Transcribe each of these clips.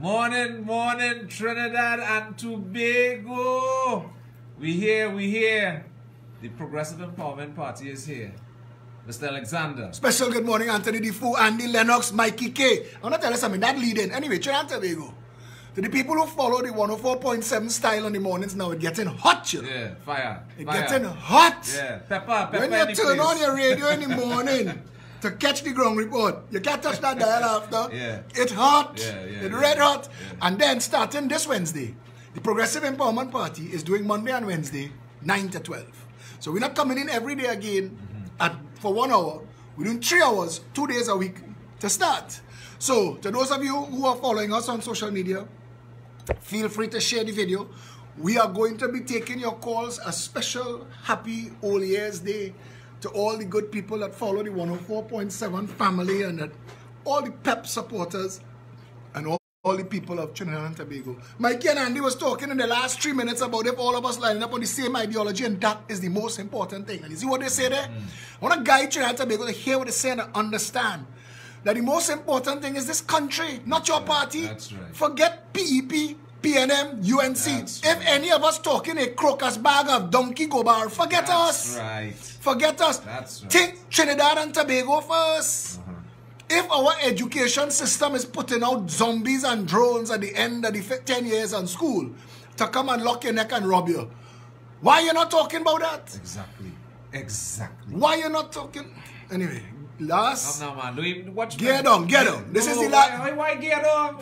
Morning, morning, Trinidad and Tobago. We here. The Progressive Empowerment Party is here. Mr. Alexander. Special good morning, Anthony Defoe, Andy Lennox, Mikey K. I want to tell you something, that lead in. Anyway, Trinidad and Tobago. To the people who follow the 104.7 style on the mornings now, it's getting hot, you know. Yeah, fire. It's getting hot. Yeah, pepper when you turn on your radio in the morning to catch the ground report, you can't touch that dial after. Yeah. It's hot. Yeah, it's red hot. Yeah. And then starting this Wednesday, the Progressive Empowerment Party is doing Monday and Wednesday, 9 to 12. So we're not coming in every day again for 1 hour. We're doing 3 hours, 2 days a week to start. So to those of you who are following us on social media, feel free to share the video. We are going to be taking your calls. A special happy Old Year's Day to all the good people that follow the 104.7 family and that all the PEP supporters and all the people of Trinidad and Tobago. Mikey and Andy was talking in the last 3 minutes about if all of us lining up on the same ideology, and that is the most important thing. And you see what they say there? I want to guide Trinidad and Tobago to hear what they say and to understand that the most important thing is this country, not your party. That's right. Forget PEP, PNM, UNC. That's if right. any of us talking a crocus bag of donkey go bar, forget us. That's right. Forget us. That's right. Think Trinidad and Tobago first. If our education system is putting out zombies and drones at the end of the 10 years on school to come and lock your neck and rob you, why are you not talking about that? Exactly. Why are you not talking? Anyway. Last. No, man. Get on. This is the last. Why get on?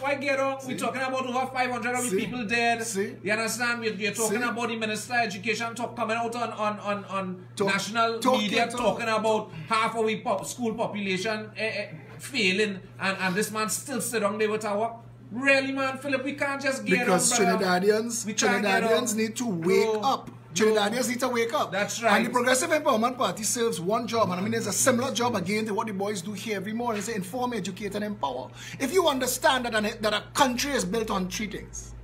We're talking about over 500 of people dead. See? You understand? We're talking about the Minister of Education coming out on national media talking about half of the school population failing, and this man still sit down there with our. Really, man, Philip, we can't just get because on, Trinidadians need to wake up. Trinidadians need to wake up. That's right. And the Progressive Empowerment Party serves one job, and I mean it's a similar job again to what the boys do here every morning. It's inform, educate, and empower. If you understand that a country is built on 3 things,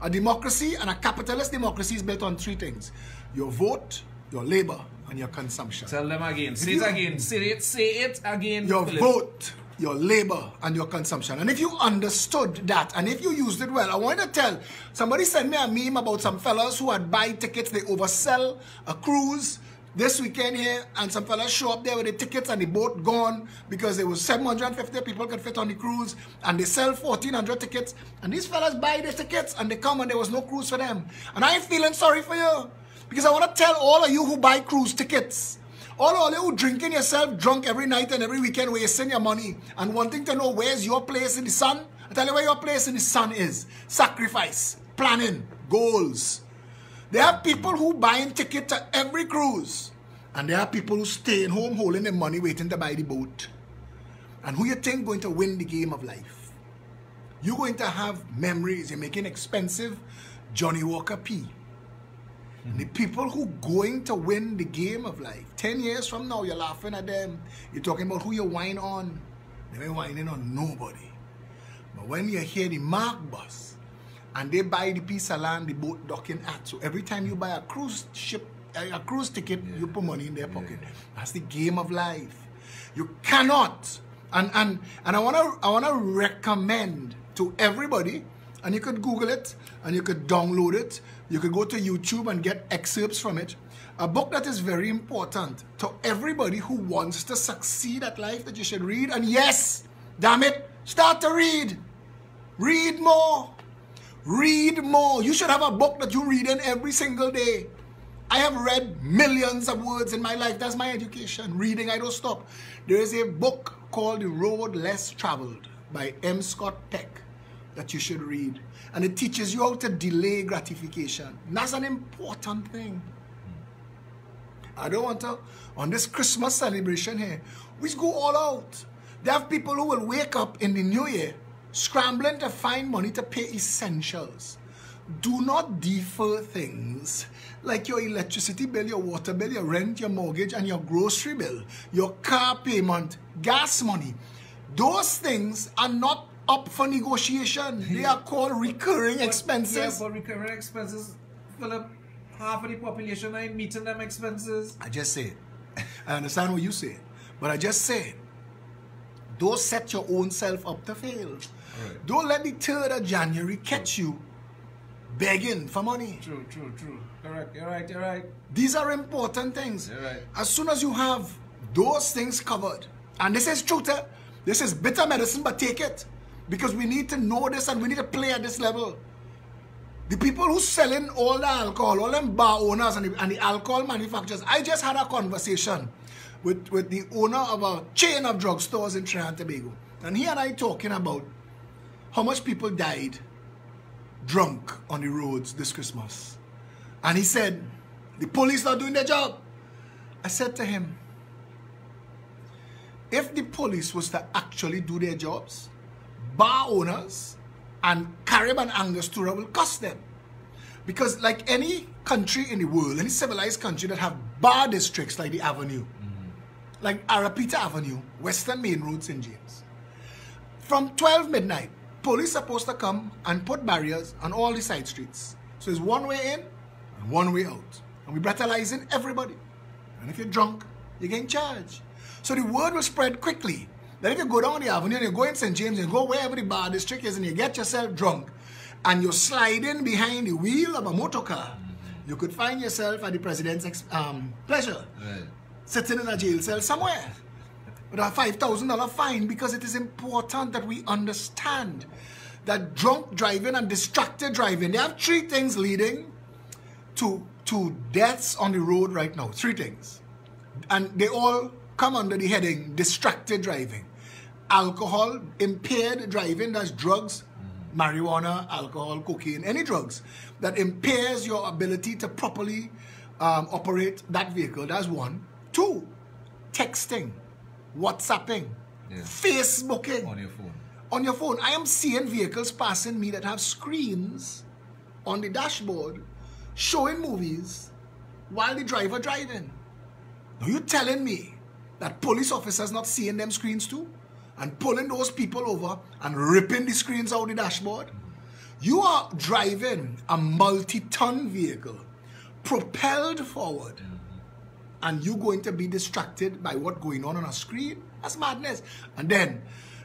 a democracy and a capitalist democracy is built on 3 things: your vote, your labor, and your consumption. Tell them again. Say it again. Say it again. Your Philip. vote, your labor, and your consumption. And if you understood that, and if you used it well, I want to tell, somebody sent me a meme about some fellas who had buy tickets, they oversell a cruise this weekend here, and some fellas show up there with the tickets and the boat gone because there was 750 people could fit on the cruise, and they sell 1,400 tickets, and these fellas buy the tickets and they come and there was no cruise for them. And I ain't feeling sorry for you, because I want to tell all of you who buy cruise tickets, all of you who drinking yourself drunk every night and every weekend, wasting your money and wanting to know where's your place in the sun. I tell you where your place in the sun is. Sacrifice, planning, goals. There are people who buying ticket to every cruise, and there are people who staying home holding their money waiting to buy the boat. And who you think going to win the game of life? You're going to have memories. You're making expensive Johnny Walker P. The people who going to win the game of life, 10 years from now, you're laughing at them. You're talking about who you whine on. They ain't whining on nobody. But when you hear the Mark bus, and they buy the piece of land the boat docking at, so every time you buy a cruise ship, a cruise ticket, you put money in their pocket. That's the game of life. You cannot, and I wanna recommend to everybody, and you could Google it, and you could download it, you could go to YouTube and get excerpts from it. A book that is very important to everybody who wants to succeed at life that you should read. And yes, damn it, start to read. Read more. Read more. You should have a book that you read in every single day. I have read millions of words in my life. That's my education. Reading, I don't stop. There is a book called The Road Less Traveled by M. Scott Peck that you should read. And it teaches you how to delay gratification. And that's an important thing. I don't want to, on this Christmas celebration here, we go all out. There are people who will wake up in the new year scrambling to find money to pay essentials. Do not defer things like your electricity bill, your water bill, your rent, your mortgage, and your grocery bill, your car payment, gas money. Those things are not up for negotiation. They are called recurring expenses. Yeah, but recurring expenses, Philip, half of the population ain't meeting them expenses. I just say it. I understand what you say. But I just say, don't set your own self up to fail. Right. Don't let the 3rd of January catch you begging for money. True. Correct. You're right. These are important things. You're right. As soon as you have those things covered, and this is truth, this is bitter medicine, but take it. Because we need to know this and we need to play at this level. The people who selling all the alcohol, all them bar owners and the alcohol manufacturers, I just had a conversation with the owner of a chain of drugstores in Trinidad and Tobago. And he and I talking about how much people died drunk on the roads this Christmas. And he said, the police not doing their job. I said to him, if the police was to actually do their jobs, bar owners and Caribbean Angostura will cost them. Because like any country in the world, any civilized country that have bar districts like the Avenue, like Arapita Avenue, Western Main Road, St. James, from 12 midnight, police are supposed to come and put barriers on all the side streets. So it's one way in and one way out. And we're brutalizing everybody. And if you're drunk, you're getting charged. So the word will spread quickly. That if you go down the avenue and you go in St. James and go wherever the bar district is and you get yourself drunk and you're sliding behind the wheel of a motor car, you could find yourself at the president's pleasure, sitting in a jail cell somewhere with a $5,000 fine, because it is important that we understand that drunk driving and distracted driving, they have 3 things leading to deaths on the road right now. 3 things. And they all come under the heading distracted driving. Alcohol, impaired driving, that's drugs, marijuana, alcohol, cocaine, any drugs that impairs your ability to properly operate that vehicle. That's 1. 2, texting, WhatsApping, Facebooking. On your phone. On your phone. I am seeing vehicles passing me that have screens on the dashboard showing movies while the driver driving. Now you telling me that police officers not seeing them screens too? And pulling those people over and ripping the screens out the dashboard? You are driving a multi-ton vehicle, propelled forward, and you're going to be distracted by what's going on a screen? That's madness. And then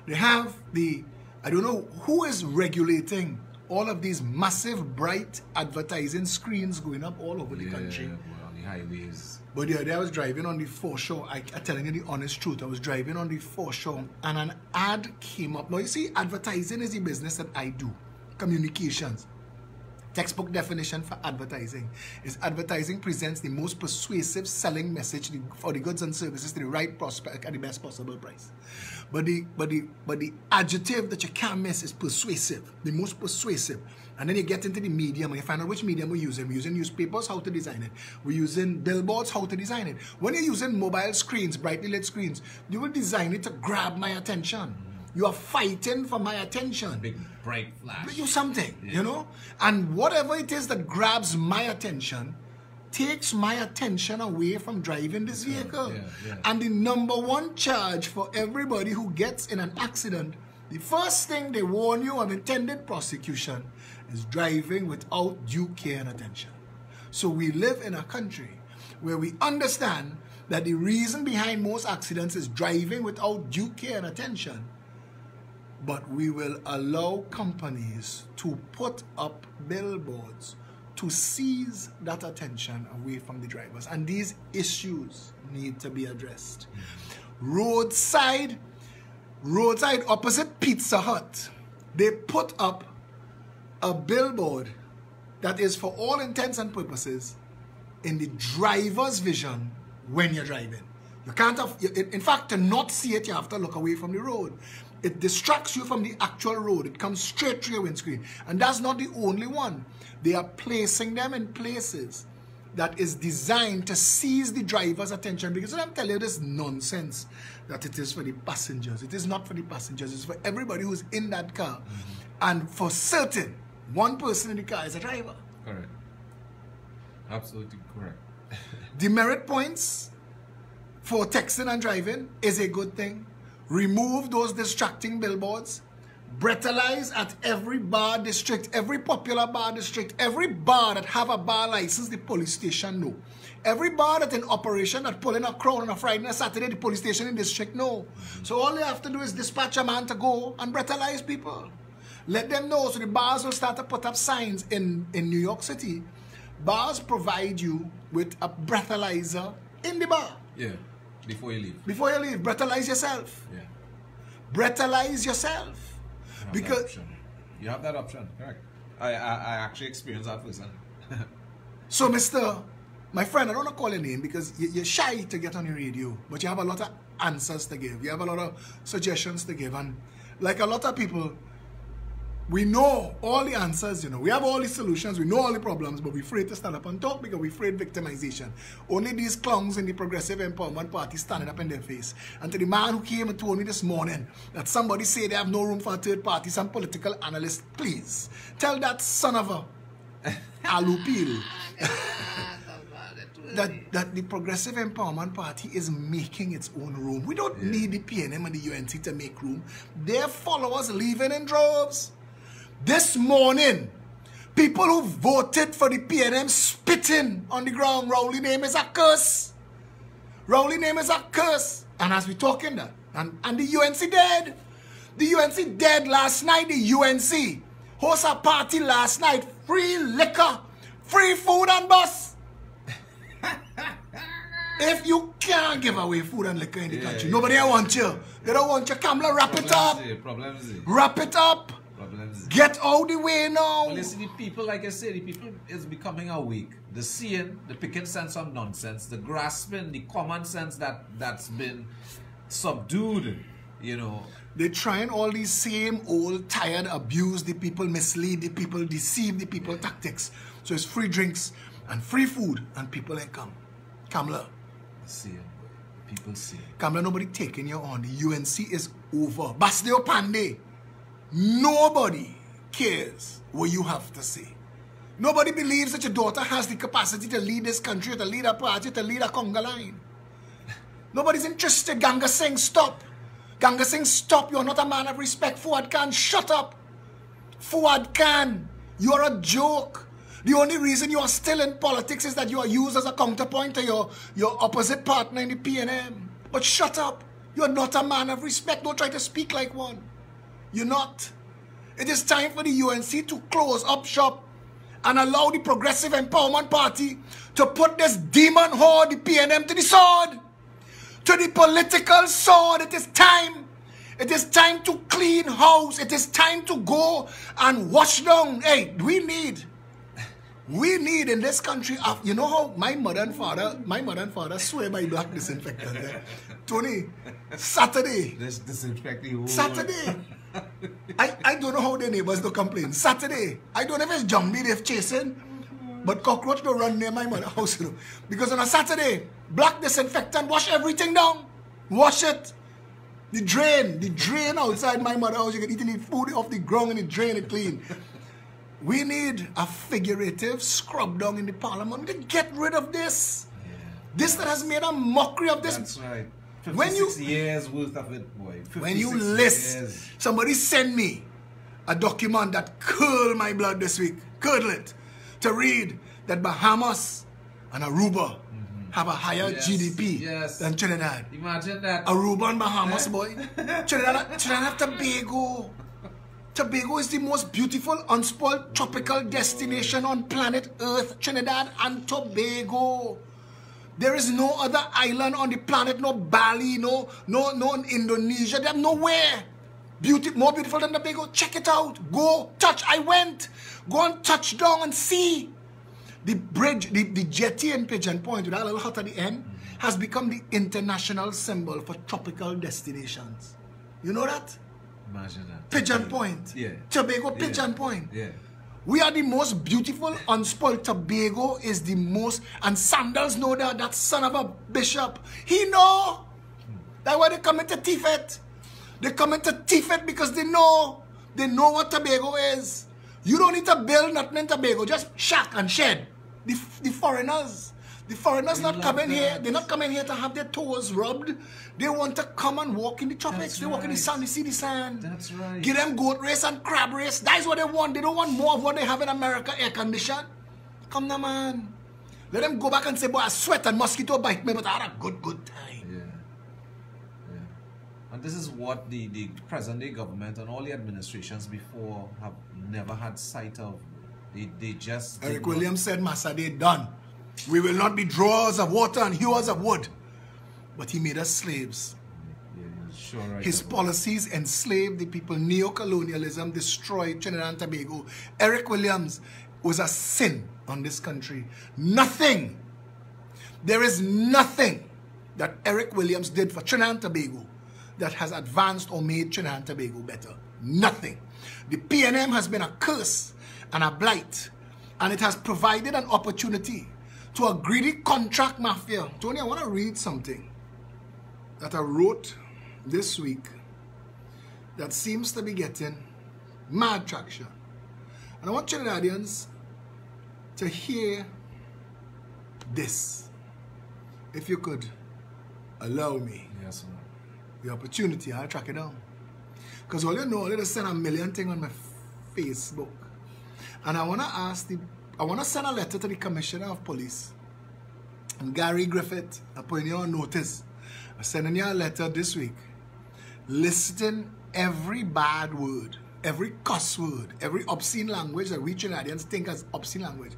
they have I don't know who is regulating all of these massive, bright advertising screens going up all over the country. On the highways. But the other day I was driving on the foreshore. I'm telling you the honest truth. I was driving on the foreshore and an ad came up. Now you see, advertising is the business that I do. Communications. Textbook definition for advertising is advertising presents the most persuasive selling message for the goods and services to the right prospect at the best possible price. But the adjective that you can't miss is persuasive, the most persuasive. And then you get into the medium and you find out which medium we're using. We're using newspapers, how to design it. We're using billboards, how to design it. When you're using mobile screens, brightly lit screens, you will design it to grab my attention. You are fighting for my attention. Big bright flash. Do something, you know? And whatever it is that grabs my attention takes my attention away from driving this vehicle. And the #1 charge for everybody who gets in an accident, the first thing they warn you of intended prosecution is driving without due care and attention. So we live in a country where we understand that the reason behind most accidents is driving without due care and attention. But we will allow companies to put up billboards to seize that attention away from the drivers. And these issues need to be addressed. Roadside opposite Pizza Hut, they put up a billboard that is for all intents and purposes in the driver's vision when you're driving. You can't have, in fact, to not see it, you have to look away from the road. It distracts you from the actual road. It comes straight to your windscreen. And that's not the only one. They are placing them in places that is designed to seize the driver's attention. Because I'm telling you this nonsense that it is for the passengers. It is not for the passengers. It's for everybody who's in that car. And for certain, one person in the car is a driver. Correct. Absolutely correct. Demerit points for texting and driving is a good thing. Remove those distracting billboards. Breathalyze at every bar district, every popular bar district, every bar that have a bar license, the police station know. Every bar that in operation that pull in a crowd on a Friday and a Saturday, the police station in district know. So all they have to do is dispatch a man to go and breathalyze people. Let them know. So the bars will start to put up signs in New York City. Bars provide you with a breathalyzer in the bar. Yeah, before you leave. Before you leave, breathalyze yourself. Yeah. Breathalyze yourself. Because you have that option, correct. I actually experienced that firsthand. So, my friend, I don't want to call your name because you're shy to get on your radio, but you have a lot of answers to give. You have a lot of suggestions to give. And like a lot of people, we know all the answers, you know. We have all the solutions, we know all the problems, but we're afraid to stand up and talk because we're afraid of victimization. Only these clowns in the Progressive Empowerment Party standing up in their face. And to the man who came and told me this morning that somebody say they have no room for a third party, some political analyst, please tell that son of a Alupil that the Progressive Empowerment Party is making its own room. We don't need the PNM and the UNC to make room. Their followers leaving in droves. This morning, people who voted for the PNM spitting on the ground. Rowley name is a curse. Rowley name is a curse. And as we talking that, and the UNC dead. The UNC dead last night. The UNC host a party last night. Free liquor, free food and bus. If you can't give away food and liquor in the country, nobody wants you. They don't want you. Kamala, wrap it up. Wrap it up. Get out the way now. Well, you see, the people, like I said, the people is becoming awake. The seeing, the picking sense of nonsense, the grasping, the common sense that's been subdued, you know. They're trying all these same old, tired, abuse the people, mislead the people, deceive the people tactics. So it's free drinks and free food and people ain't come. Kamala. See, people see. Kamala, nobody taking you on. The UNC is over. Basdeo Pandey. Nobody cares what you have to say. Nobody believes that your daughter has the capacity to lead this country, to lead a party, to lead a conga line. Nobody's interested. Ganga Singh, stop. Ganga Singh, stop. You're not a man of respect. Fuad Khan, shut up. Fuad Khan, you're a joke. The only reason you are still in politics is that you are used as a counterpoint to your opposite partner in the PNM. But shut up. You're not a man of respect. Don't try to speak like one. You're not. It is time for the UNC to close up shop and allow the Progressive Empowerment Party to put this demon whore, the PNM, to the sword. To the political sword. It is time. It is time to clean house. It is time to go and wash down. Hey, we need in this country, you know how my mother and father swear by black disinfectant. Tony, Saturday. This disinfecting. Saturday. I don't know how the neighbors don't complain. Saturday, I don't know if it's zombie they're chasing, but cockroach don't run near my mother's house, you know. Because on a Saturday, black disinfectant, wash everything down. Wash it. The drain outside my mother's house, you can eat the food off the ground and the drain it clean. We need a figurative scrub down in the parliament to get rid of this. Yeah. This that has made a mockery of this. That's right. 56 years worth of it, boy. When you list, somebody send me a document that curled my blood this week, curdle it, to read that Bahamas and Aruba have a higher GDP than Trinidad. Imagine that. Aruba and Bahamas, boy. Trinidad and Tobago. Tobago is the most beautiful, unspoiled tropical destination on planet Earth. Trinidad and Tobago. There is no other island on the planet, no Bali, no Indonesia. They have nowhere more beautiful than Tobago. Check it out. Go touch. I went. Go and touch down and see. The bridge, the jetty in Pigeon Point, with that little hut at the end, has become the international symbol for tropical destinations. You know that? Imagine that. Pigeon Point. Yeah. Tobago, Pigeon Point. Yeah. We are the most beautiful, unspoiled. Tobago is the most, and Sandals know that son of a bishop. He know. That's why they come into Tifet. They come into Tifet because they know what Tobago is. You don't need to build nothing in Tobago. Just shack and shed. The foreigners, The foreigners not coming here. They're not coming here to have their toes rubbed. They want to come and walk in the tropics. They walk in the sun, they see the sand. That's right. Give them goat race and crab race. That's what they want. They don't want more of what they have in America, air condition. Come now, man. Let them go back and say, boy, I sweat and mosquito bite me, but I had a good time. Yeah. And this is what the present day government and all the administrations before have never had sight of. They just... Eric Williams said, Massa, they done. We will not be drawers of water and hewers of wood. But he made us slaves. Yeah, sure right. His policies enslaved the people. Neocolonialism destroyed Trinidad and Tobago. Eric Williams was a sin on this country. Nothing. There is nothing that Eric Williams did for Trinidad and Tobago that has advanced or made Trinidad and Tobago better. Nothing. The PNM has been a curse and a blight. And it has provided an opportunity to a greedy contract mafia. Tony, I want to read something that I wrote this week that seems to be getting mad traction. And I want Trinidadians to hear this. If you could allow me. Yes, ma'am. The opportunity, I'll track it down. Because all you know, I just send a million things on my Facebook. And I want to send a letter to the Commissioner of Police. And Gary Griffith, I put in your notice. I'm sending you a letter this week. Listing every bad word, every cuss word, every obscene language that we Trinidadians think as obscene language.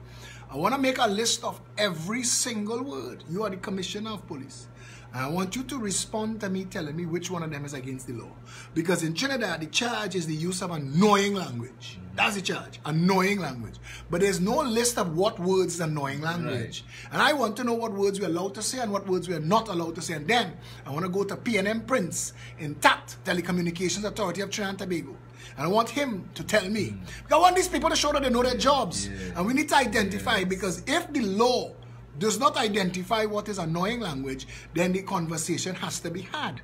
I want to make a list of every single word. You are the Commissioner of Police. And I want you to respond to me telling me which one of them is against the law. Because in Trinidad, the charge is the use of annoying language. That's the charge, annoying language. But there's no list of what words is annoying language. Right. And I want to know what words we're allowed to say and what words we're not allowed to say. And then I want to go to PNM Prince in TAT, Telecommunications Authority of Trinidad and Tobago. And I want him to tell me. Because I want these people to show that they know their jobs. Yeah. And we need to identify, because if the law does not identify what is annoying language, then the conversation has to be had.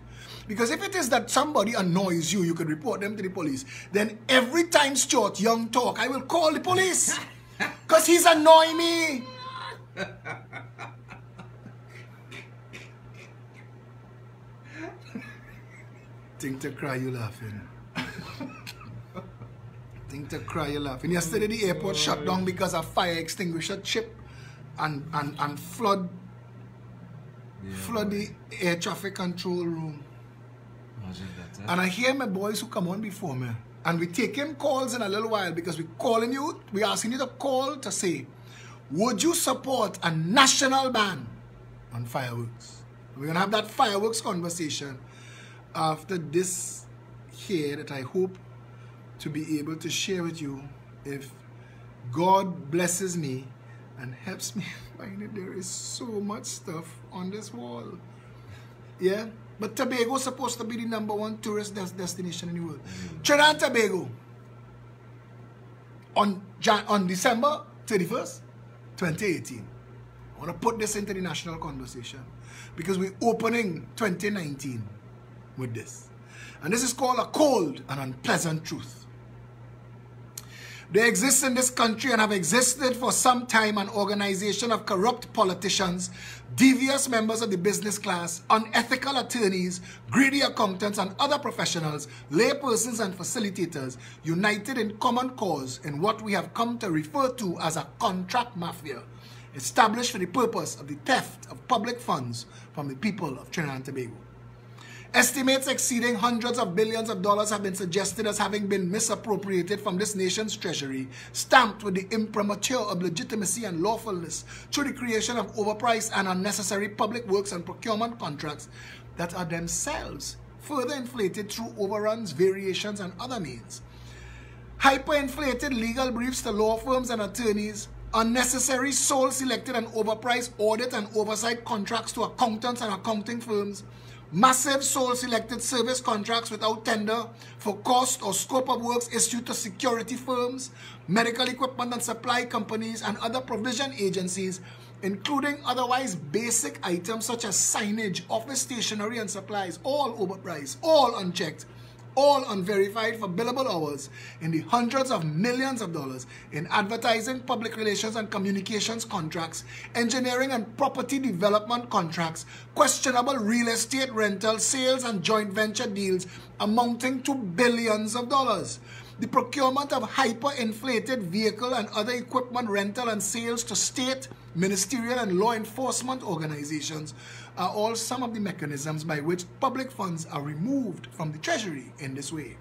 Because if it is that somebody annoys you, you could report them to the police. Then every time Stuart Young talk, I will call the police. Because he's annoying me. Think to cry, you laughing. Think to cry, you laughing. Yesterday the airport shut down because a fire extinguisher chip and flood the air traffic control room. And I hear my boys who come on before me, and we taking calls in a little while, because we're calling you, we're asking you to call to say, would you support a national ban on fireworks? We're going to have that fireworks conversation after this here that I hope to be able to share with you if God blesses me and helps me find it. There is so much stuff on this wall. Yeah? But Tobago is supposed to be the #1 tourist destination in the world. Trinidad and Tobago, on December 31st, 2018. I want to put this into the national conversation, because we're opening 2019 with this. And this is called a cold and unpleasant truth. There exists in this country, and have existed for some time, an organization of corrupt politicians, devious members of the business class, unethical attorneys, greedy accountants, and other professionals, laypersons and facilitators, united in common cause in what we have come to refer to as a contract mafia, established for the purpose of the theft of public funds from the people of Trinidad and Tobago. Estimates exceeding hundreds of billions of dollars have been suggested as having been misappropriated from this nation's treasury, stamped with the imprimatur of legitimacy and lawfulness through the creation of overpriced and unnecessary public works and procurement contracts that are themselves further inflated through overruns, variations, and other means. Hyperinflated legal briefs to law firms and attorneys, unnecessary sole-selected and overpriced audit and oversight contracts to accountants and accounting firms, massive sole-selected service contracts without tender for cost or scope of works issued to security firms, medical equipment and supply companies, and other provision agencies, including otherwise basic items such as signage, office stationery and supplies, all overpriced, all unchecked, all unverified for billable hours in the hundreds of millions of dollars in advertising, public relations and communications contracts, engineering and property development contracts, questionable real estate rental, sales and joint venture deals amounting to billions of dollars. The procurement of hyperinflated vehicle and other equipment rental and sales to state, ministerial and law enforcement organizations are all some of the mechanisms by which public funds are removed from the treasury in this way.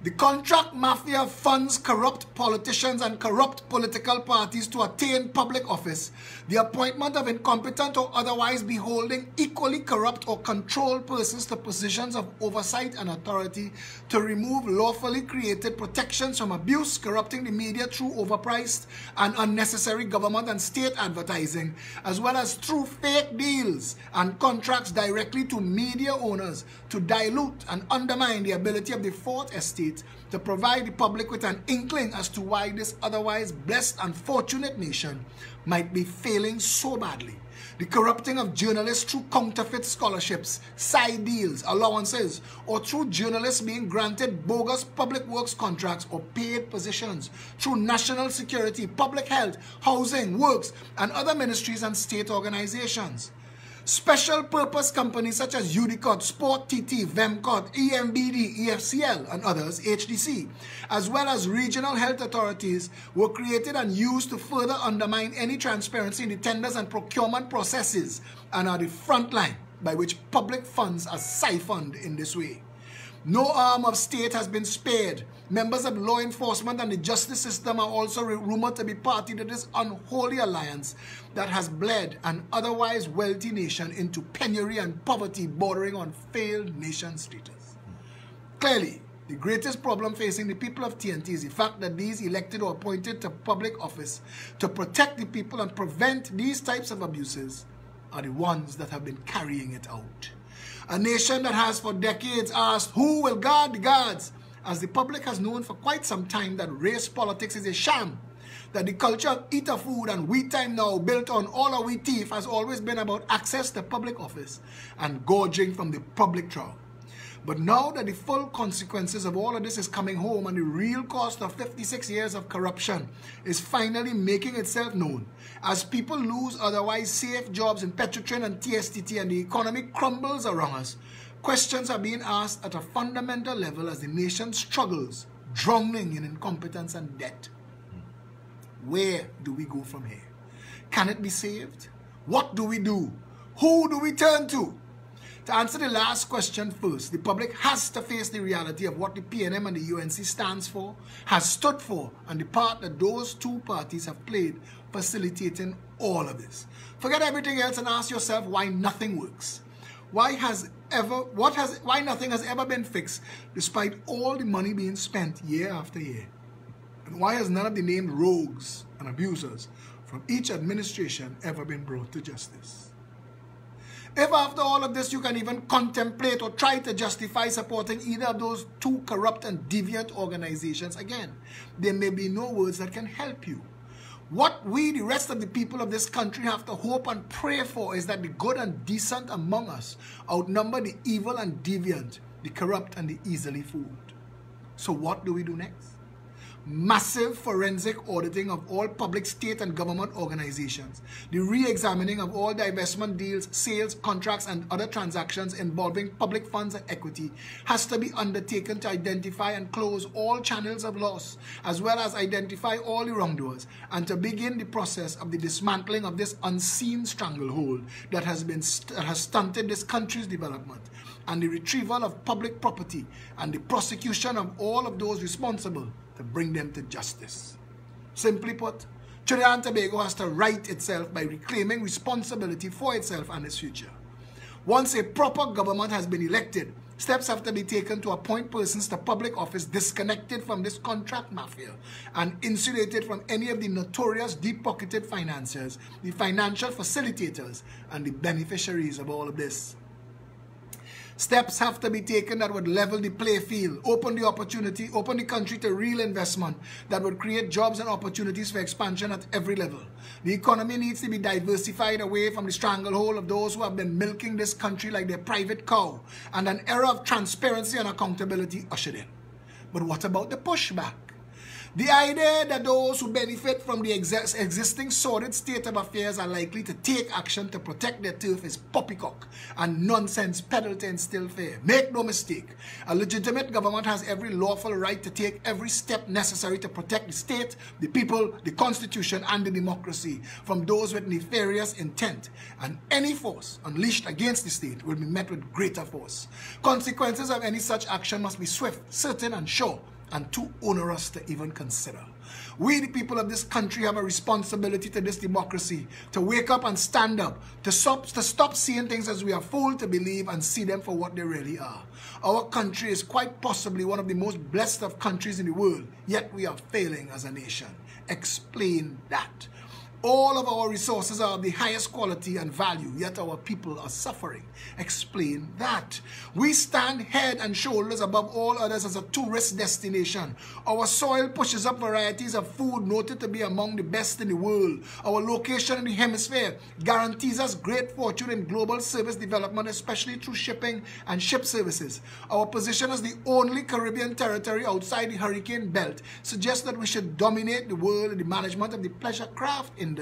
The contract mafia funds corrupt politicians and corrupt political parties to attain public office. The appointment of incompetent or otherwise beholding equally corrupt or controlled persons to positions of oversight and authority to remove lawfully created protections from abuse, corrupting the media through overpriced and unnecessary government and state advertising, as well as through fake deals and contracts directly to media owners to dilute and undermine the ability of the fourth estate to provide the public with an inkling as to why this otherwise blessed and fortunate nation might be failing so badly. The corrupting of journalists through counterfeit scholarships, side deals, allowances, or through journalists being granted bogus public works contracts or paid positions, through national security, public health, housing, works, and other ministries and state organizations. Special purpose companies such as UDCOT, Sport TT, VEMCOT, EMBD, EFCL, and others, HDC, as well as regional health authorities, were created and used to further undermine any transparency in the tenders and procurement processes and are the front line by which public funds are siphoned in this way. No arm of state has been spared. Members of law enforcement and the justice system are also rumored to be party to this unholy alliance that has bled an otherwise wealthy nation into penury and poverty bordering on failed nation status. Clearly, the greatest problem facing the people of TNT is the fact that these elected or appointed to public office to protect the people and prevent these types of abuses are the ones that have been carrying it out. A nation that has for decades asked, who will guard the guards? As the public has known for quite some time that race politics is a sham, that the culture of eat a food and we time now built on all our we thief has always been about access to public office and gorging from the public trough. But now that the full consequences of all of this is coming home and the real cost of 56 years of corruption is finally making itself known, as people lose otherwise safe jobs in Petrotrin and TSTT and the economy crumbles around us, questions are being asked at a fundamental level as the nation struggles, drowning in incompetence and debt. Where do we go from here? Can it be saved? What do we do? Who do we turn to? To answer the last question first, the public has to face the reality of what the PNM and the UNC stands for, has stood for, and the part that those two parties have played facilitating all of this. Forget everything else and ask yourself why nothing works. Why nothing has ever been fixed despite all the money being spent year after year? And why has none of the named rogues and abusers from each administration ever been brought to justice? If after all of this you can even contemplate or try to justify supporting either of those two corrupt and deviant organizations, again, there may be no words that can help you. What we, the rest of the people of this country, have to hope and pray for is that the good and decent among us outnumber the evil and deviant, the corrupt and the easily fooled. So what do we do next? Massive forensic auditing of all public, state and government organizations, the re-examining of all divestment deals, sales, contracts and other transactions involving public funds and equity has to be undertaken to identify and close all channels of loss, as well as identify all the wrongdoers, and to begin the process of the dismantling of this unseen stranglehold that has stunted this country's development, and the retrieval of public property and the prosecution of all of those responsible to bring them to justice. Simply put, Trinidad and Tobago has to right itself by reclaiming responsibility for itself and its future. Once a proper government has been elected, steps have to be taken to appoint persons to public office disconnected from this contract mafia and insulated from any of the notorious deep-pocketed financiers, the financial facilitators, and the beneficiaries of all of this. Steps have to be taken that would level the play field, open the opportunity, open the country to real investment that would create jobs and opportunities for expansion at every level. The economy needs to be diversified away from the stranglehold of those who have been milking this country like their private cow, and an era of transparency and accountability ushered in. But what about the pushback? The idea that those who benefit from the existing sordid state of affairs are likely to take action to protect their turf is poppycock and nonsense peddled to instill fear. Make no mistake, a legitimate government has every lawful right to take every step necessary to protect the state, the people, the constitution, and the democracy from those with nefarious intent, and any force unleashed against the state will be met with greater force. Consequences of any such action must be swift, certain, and sure, and too onerous to even consider. We, the people of this country, have a responsibility to this democracy to wake up and stand up, to stop seeing things as we are fooled to believe and see them for what they really are. Our country is quite possibly one of the most blessed of countries in the world, yet we are failing as a nation. Explain that. All of our resources are of the highest quality and value, yet our people are suffering. Explain that. We stand head and shoulders above all others as a tourist destination. Our soil pushes up varieties of food noted to be among the best in the world. Our location in the hemisphere guarantees us great fortune in global service development, especially through shipping and ship services. Our position as the only Caribbean territory outside the hurricane belt suggests that we should dominate the world in the management of the pleasure craft industry.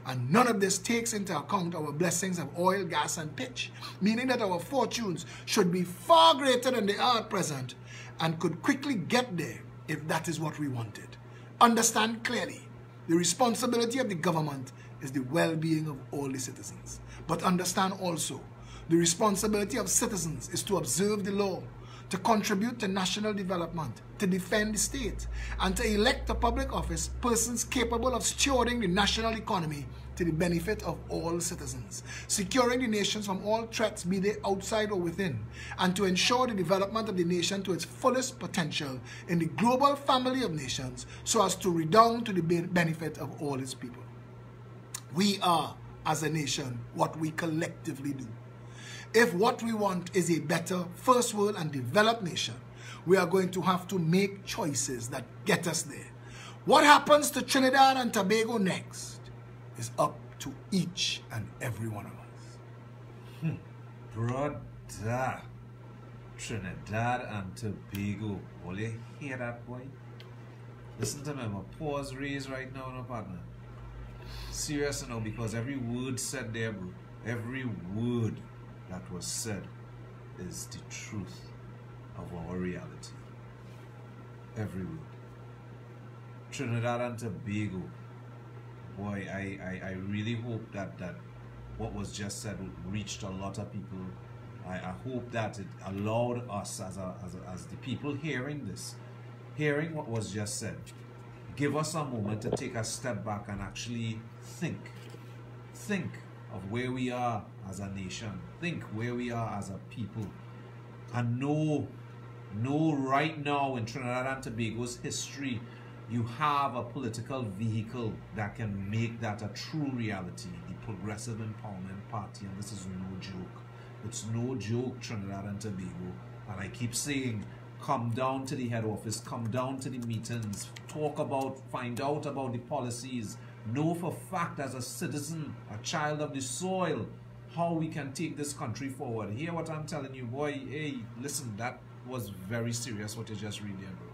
And none of this takes into account our blessings of oil, gas, and pitch, meaning that our fortunes should be far greater than they are at present and could quickly get there if that is what we wanted. Understand clearly, the responsibility of the government is the well-being of all the citizens. But understand also, the responsibility of citizens is to observe the law, to contribute to national development, to defend the state, and to elect to public office persons capable of stewarding the national economy to the benefit of all citizens, securing the nations from all threats, be they outside or within, and to ensure the development of the nation to its fullest potential in the global family of nations so as to redound to the benefit of all its people. We are, as a nation, what we collectively do. If what we want is a better first world and developed nation, we are going to have to make choices that get us there. What happens to Trinidad and Tobago next is up to each and every one of us. Brother, Trinidad and Tobago. Will you hear that, boy? Listen to me, my paws raised right now, no partner. Serious now, because every word said there, bro, every word that was said is the truth of our reality. Every word. Trinidad and Tobago. Boy, I really hope that what was just said reached a lot of people. I hope that it allowed us as the people hearing this, hearing what was just said, give us a moment to take a step back and actually think of where we are as a nation, think where we are as a people, and know right now in Trinidad and Tobago's history, you have a political vehicle that can make that a true reality, the Progressive Empowerment Party, and this is no joke. It's no joke, Trinidad and Tobago. And I keep saying, come down to the head office, come down to the meetings, find out about the policies, know for fact as a citizen, a child of the soil, how we can take this country forward. Hear what I'm telling you, boy. Hey, listen, that was very serious what you just read there, bro.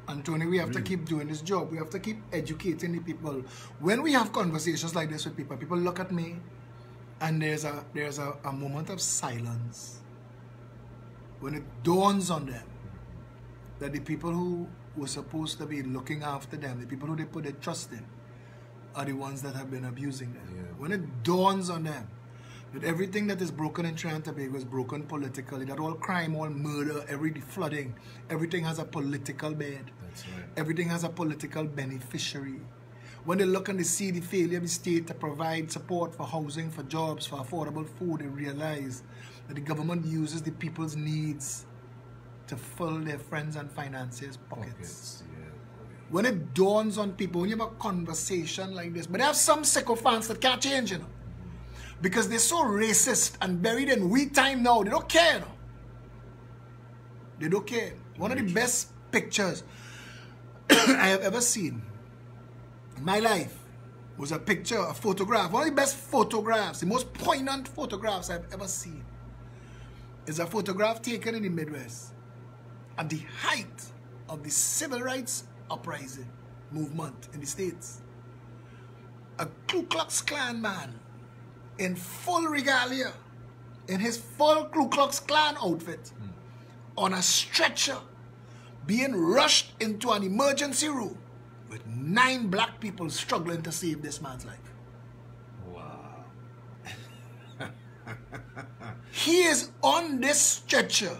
And Tony, we have to keep doing this job. We have to keep educating the people. When we have conversations like this with people, people look at me and there's a moment of silence when it dawns on them that the people who were supposed to be looking after them, the people who they put their trust in, are the ones that have been abusing them. Yeah. When it dawns on them that everything that is broken in Trinidad and Tobago is broken politically, that all crime, all murder, every flooding, everything has a political bed. That's right. Everything has a political beneficiary. When they look and they see the failure of the state to provide support for housing, for jobs, for affordable food, they realize that the government uses the people's needs to fill their friends and financiers' pockets. Yeah. When it dawns on people, when you have a conversation like this, but they have some sycophants that can't change, you know. Because they're so racist and buried in we time now, they don't care, you know. They don't care. One of the best pictures I have ever seen in my life was a picture, a photograph. One of the best photographs, the most poignant photographs I've ever seen is a photograph taken in the Midwest at the height of the civil rights uprising movement in the States. A Ku Klux Klan man in full regalia, in his full Ku Klux Klan outfit, on a stretcher, being rushed into an emergency room with 9 black people struggling to save this man's life. Wow. He is on this stretcher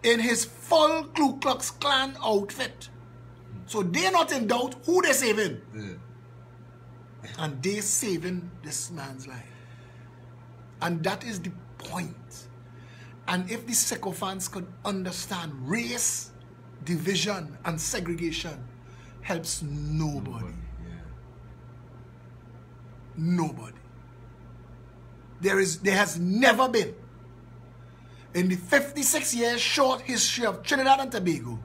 in his full Ku Klux Klan outfit. So they're not in doubt who they're saving. And they're saving this man's life. And that is the point. And if the sycophants could understand race, division, and segregation helps nobody. Nobody. There has never been, in the 56 years short history of Trinidad and Tobago,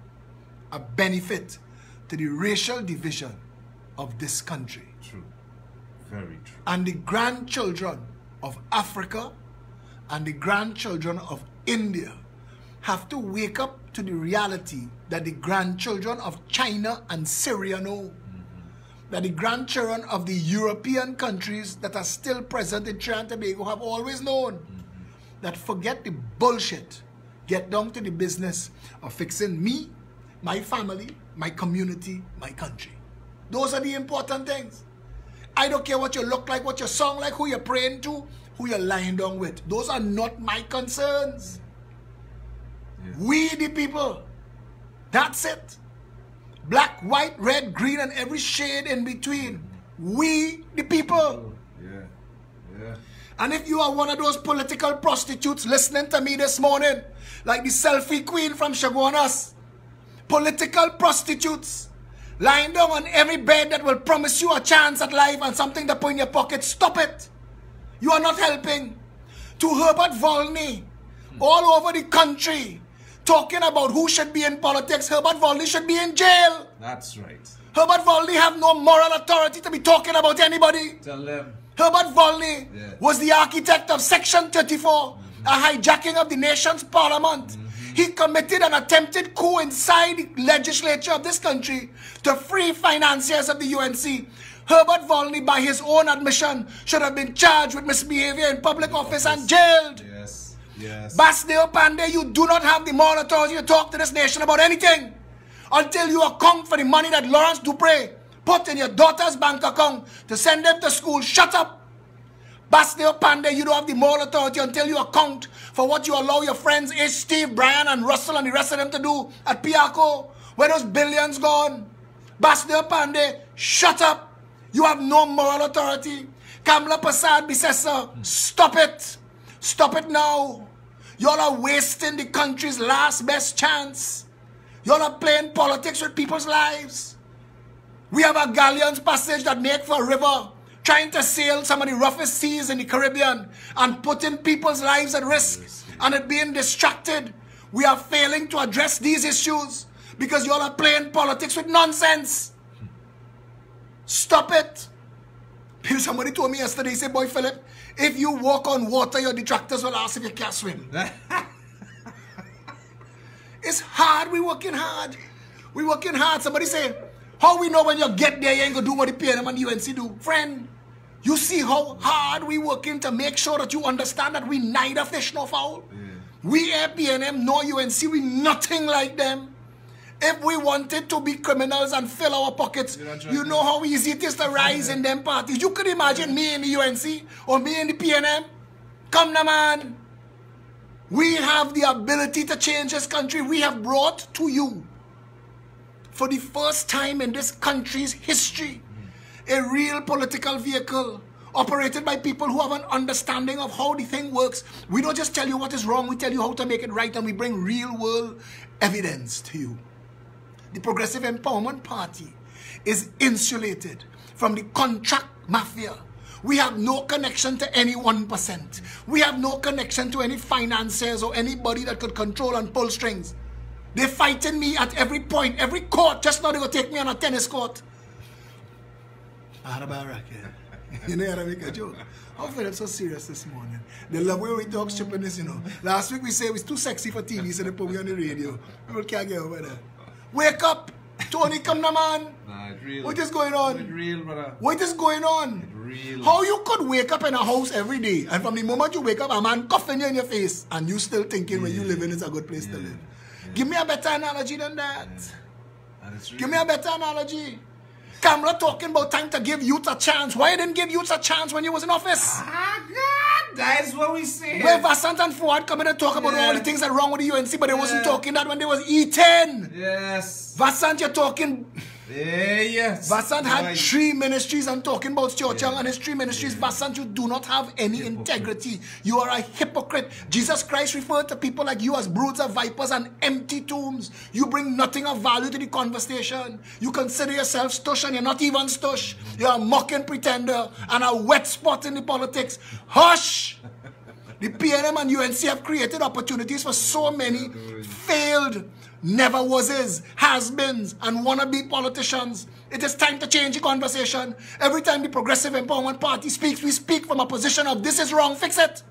a benefit to the racial division of this country. True. Very true. And the grandchildren of Africa and the grandchildren of India have to wake up to the reality that the grandchildren of China and Syria know. That the grandchildren of the European countries that are still present in Trinidad and Tobago have always known. That forget the bullshit. Get down to the business of fixing me, my family, my community, my country. Those are the important things. I don't care what you look like, what you sound like, who you're praying to, who you're lying down with. Those are not my concerns. Yeah. We the people. That's it. Black, white, red, green, and every shade in between. We the people. Yeah. Yeah. And if you are one of those political prostitutes listening to me this morning, like the selfie queen from Chaguanas, political prostitutes, lying down on every bed that will promise you a chance at life and something to put in your pocket, stop it. You are not helping. To Herbert Volney, all over the country, talking about who should be in politics, Herbert Volney should be in jail. That's right. Herbert Volney have no moral authority to be talking about anybody. Tell them. Herbert Volney was the architect of Section 34, a hijacking of the nation's parliament. He committed an attempted coup inside the legislature of this country to free financiers of the UNC. Herbert Volney, by his own admission, should have been charged with misbehavior in public office and jailed. Yes, yes. Basdeo Pandey, you do not have the moral authority to talk to this nation about anything until you account for the money that Lawrence Dupre put in your daughter's bank account to send them to school. Shut up. Basdeo Pandey, you don't have the moral authority until you account for what you allow your friends H. Steve, Brian, and Russell and the rest of them to do at Piarco. Where those billions gone? Basdeo Pandey, shut up. You have no moral authority. Kamla Prasad Bisesa, stop it. Stop it now. Y'all are wasting the country's last best chance. Y'all are playing politics with people's lives. We have a galleon's passage that make for a river, trying to sail some of the roughest seas in the Caribbean and putting people's lives at risk and it being distracted. We are failing to address these issues because y'all are playing politics with nonsense. Stop it. Somebody told me yesterday, he said, boy Philip, if you walk on water, your detractors will ask if you can't swim. It's hard. We working hard. We working hard. Somebody say, how we know when you get there, you ain't going to do what the PNM and the UNC do? Friend, you see how hard we working to make sure that you understand that we neither fish nor fowl. We ain't PNM nor UNC. We nothing like them. If we wanted to be criminals and fill our pockets, you know how easy it is to rise in them parties. You could imagine me in the UNC or me in the PNM. Come now, man. We have the ability to change this country. We have brought to you, for the first time in this country's history, a real political vehicle operated by people who have an understanding of how the thing works. We don't just tell you what is wrong, we tell you how to make it right, and we bring real world evidence to you. The Progressive Empowerment Party is insulated from the contract mafia. We have no connection to any 1%. We have no connection to any financiers or anybody that could control and pull strings. They're fighting me at every point, every court. Just now they're going to take me on a tennis court. You know how to make a joke? How Philip so serious this morning? They love when we talk stupidness, you know. Last week we said it was too sexy for TV, so they put me on the radio. People can't get over there. Wake up! Tony, come now, man. Nah, it's real. What is going on? It's real, brother. What is going on? It's real. How you could wake up in a house every day, and from the moment you wake up, a man coughing you in your face, and you still thinking where you live in is a good place to live. Give me a better analogy than that. Give me a better analogy. Kamala talking about time to give youth a chance. Why you didn't give youth a chance when you was in office? Ah, God, that is what we say. Where Vasant and Fuad come in and talk about all the things that are wrong with the UNC, but they wasn't talking that when they was eating. Yes. Vasant, you're talking... Yes. Vasant had 3 ministries and talking about Cho Chang and his 3 ministries. Vasant, you do not have any integrity. You are a hypocrite. Jesus Christ referred to people like you as broods of vipers and empty tombs. You bring nothing of value to the conversation. You consider yourself stush and you're not even stush. You're a mocking pretender and a wet spot in the politics. Hush! The PNM and UNC have created opportunities for so many failed never was, has-beens, and wannabe politicians. It is time to change the conversation. Every time the Progressive Empowerment Party speaks, we speak from a position of this is wrong, fix it.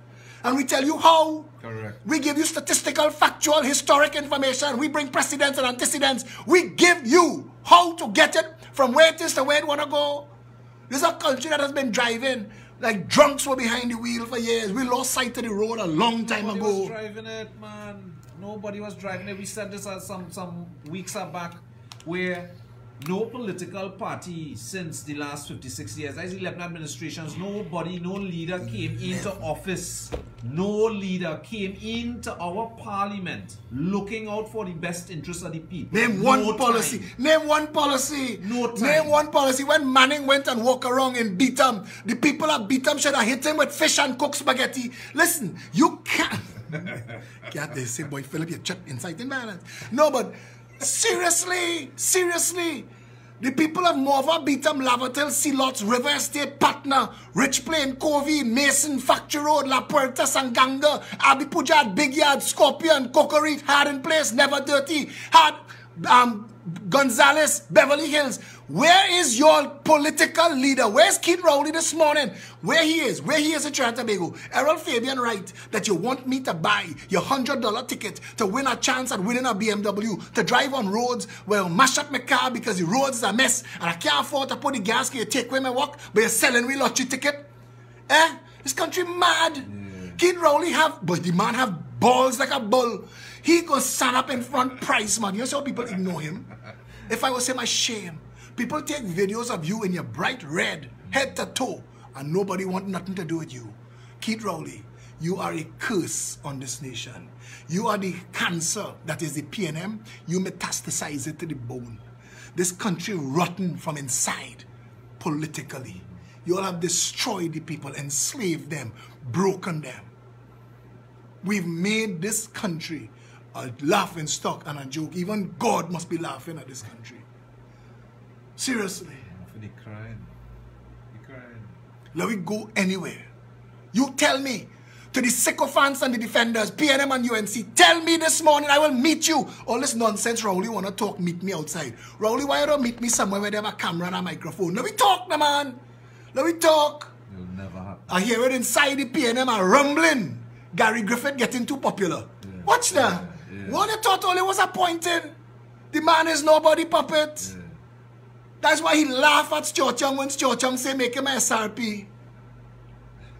And we tell you how. Correct. We give you statistical, factual, historic information. We bring precedents and antecedents. We give you how to get it from where it is to where it want to go. This is a country that has been driving like drunks were behind the wheel for years. We lost sight of the road a long time ago. Nobody was driving it, man. Nobody was driving it. We said this some weeks back, where no political party since the last 56 years, as 11 administrations, nobody, no leader came into office. No leader came into our parliament looking out for the best interests of the people. Name one policy. Name one policy. No time. Name one policy. When Manning went and walked around in Beetham, the people at Beetham should have hit him with fish and cooked spaghetti. Listen, you can't. Can't they say, boy, Philip, you're inciting violence. No, but seriously, the people of Morva, Beetham, Lavatel, Sealots, River Estate, Patna, Rich Plain, Covey, Mason, Factory Road, La Puerta, Sanganga, Abbey Pujat, Big Yard, Scorpion, Cocorit, Hardin Place, Never Dirty, Gonzales, Beverly Hills. Where is your political leader? Where's Keith Rowley this morning? Where he is in Trinidad and Tobago. Errol Fabian write that you want me to buy your $100 ticket to win a chance at winning a BMW, to drive on roads where I'll mash up my car because the roads is a mess and I can't afford to put the gas, can you take away my work, but you're selling me lottery ticket? This country mad. Keith Rowley but the man have balls like a bull. He goes stand up in front price, man. You see how people ignore him? If I was him, I shame. People take videos of you in your bright red, head to toe, and nobody want nothing to do with you. Keith Rowley, you are a curse on this nation. You are the cancer that is the PNM. You metastasize it to the bone. This country rotten from inside, politically. You all have destroyed the people, enslaved them, broken them. We've made this country a laughing stock and a joke. Even God must be laughing at this country. Seriously. They're crying. Let me go anywhere. You tell me, to the sycophants and the defenders, PNM and UNC, tell me this morning I will meet you. All this nonsense, Rowley want to talk, meet me outside. Rowley, why don't meet me somewhere where they have a camera and a microphone? Let me talk, man. Let me talk. It'll never happen. I hear it inside the PNM are rumbling. Gary Griffith getting too popular. Yeah. Watch that. Yeah. What you thought only was appointed. The man is nobody puppet. Yeah. That's why he laugh at Cho Chang when Cho Chang say make him a SRP.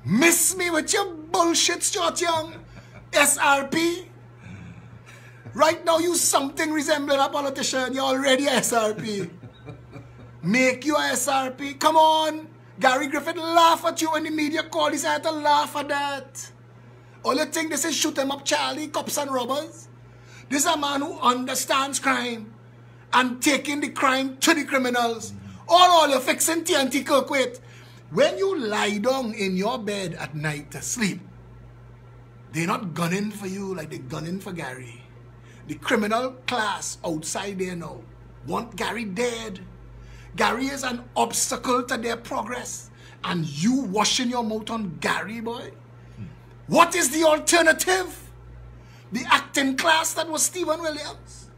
Miss me with your bullshit, Cho Chang. SRP. Right now you something resembling a politician. You're already a SRP. Make you a SRP. Come on. Gary Griffith laugh at you when the media call. He said to laugh at that. All you think this is shoot 'em up Charlie, cops and robbers? This is a man who understands crime and taking the crime to the criminals. All you're fixing TNT Kirkwood. When you lie down in your bed at night to sleep, they're not gunning for you like they're gunning for Gary. The criminal class outside there now want Gary dead. Gary is an obstacle to their progress. And you washing your mouth on Gary, boy? What is the alternative? The acting class that was Stephen Williams.